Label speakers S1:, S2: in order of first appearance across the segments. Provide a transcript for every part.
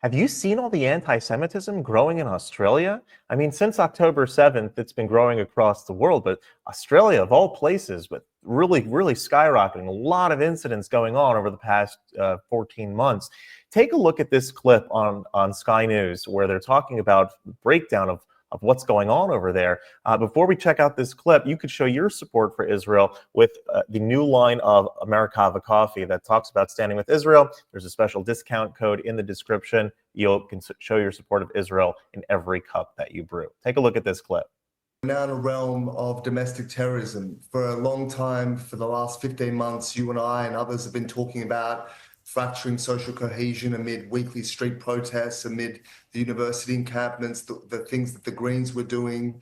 S1: Have you seen all the anti-Semitism growing in Australia? I mean, since October 7th, it's been growing across the world, but Australia, of all places, with really skyrocketing, a lot of incidents going on over the past 14 months. Take a look at this clip on Sky News, where they're talking about the breakdown of what's going on over there. Before we check out this clip, you could show your support for Israel with the new line of Americava coffee that talks about standing with Israel. There's a special discount code in the description. You can show your support of Israel in every cup that you brew. Take a look at this clip.
S2: We're now in a realm of domestic terrorism. For a long time, for the last 15 months, you and I and others have been talking about fracturing social cohesion amid weekly street protests, amid the university encampments, the things that the Greens were doing,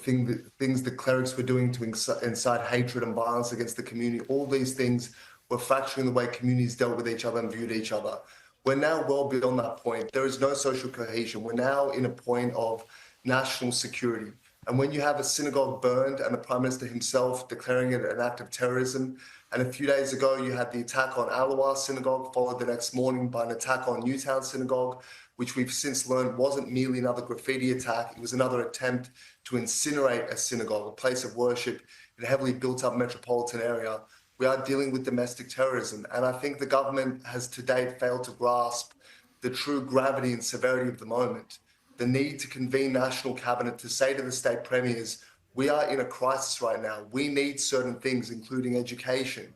S2: things the clerics were doing to incite hatred and violence against the community. All these things were fracturing the way communities dealt with each other and viewed each other. We're now well beyond that point. There is no social cohesion. We're now in a point of national security. And when you have a synagogue burned and the Prime Minister himself declaring it an act of terrorism, and a few days ago you had the attack on Alawa Synagogue, followed the next morning by an attack on Newtown Synagogue, which we've since learned wasn't merely another graffiti attack, it was another attempt to incinerate a synagogue, a place of worship in a heavily built up metropolitan area. We are dealing with domestic terrorism, and I think the government has to date failed to grasp the true gravity and severity of the moment. The need to convene national cabinet to say to the state premiers, we are in a crisis right now. We need certain things, including education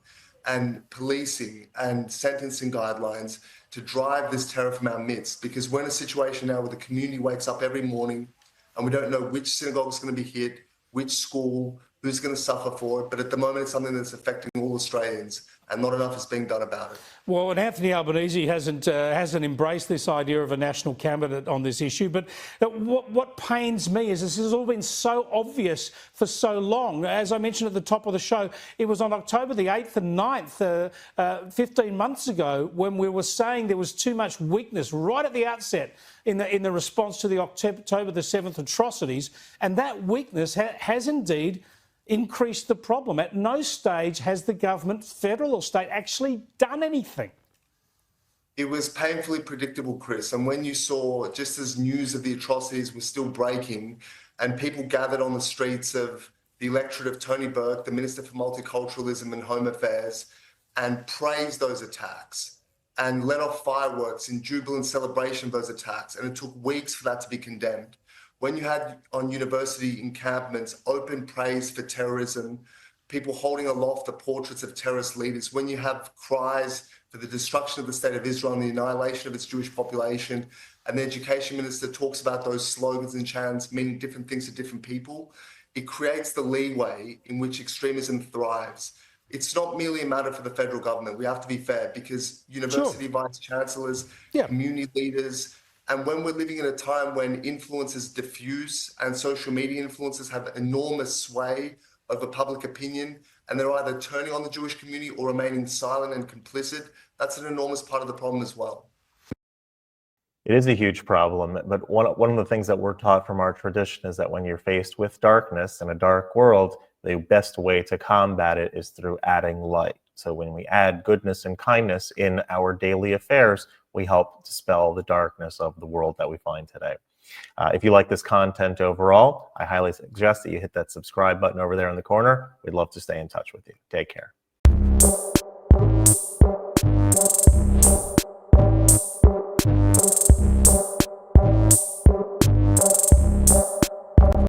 S2: and policing and sentencing guidelines to drive this terror from our midst, because we're in a situation now where the community wakes up every morning and we don't know which synagogue is going to be hit, which school, who's going to suffer for it. But at the moment, it's something that's affecting all Australians, and not enough is being done about it.
S3: Well, and Anthony Albanese hasn't embraced this idea of a national cabinet on this issue. But what pains me is this has all been so obvious for so long. As I mentioned at the top of the show, it was on October the 8th and 9th, 15 months ago, when we were saying there was too much weakness right at the outset in the response to the October the 7th atrocities, and that weakness has indeed increased the problem. At no stage has the government, federal or state, actually done anything.
S2: It was painfully predictable, Chris. And when you saw, just as news of the atrocities was still breaking and people gathered on the streets of the electorate of Tony Burke, the Minister for Multiculturalism and Home Affairs, and praised those attacks and let off fireworks in jubilant celebration of those attacks, and it took weeks for that to be condemned. When you had on university encampments open praise for terrorism, people holding aloft the portraits of terrorist leaders, when you have cries for the destruction of the state of Israel and the annihilation of its Jewish population, and the education minister talks about those slogans and chants meaning different things to different people, it creates the leeway in which extremism thrives. It's not merely a matter for the federal government. We have to be fair, because university vice chancellors, community leaders, and when we're living in a time when influences diffuse and social media influences have enormous sway over public opinion, and they're either turning on the Jewish community or remaining silent and complicit, that's an enormous part of the problem as well.
S1: It is a huge problem, but one of the things that we're taught from our tradition is that when you're faced with darkness in a dark world, the best way to combat it is through adding light. So when we add goodness and kindness in our daily affairs, we help dispel the darkness of the world that we find today. If you like this content overall, I highly suggest that you hit that subscribe button over there in the corner. We'd love to stay in touch with you. Take care.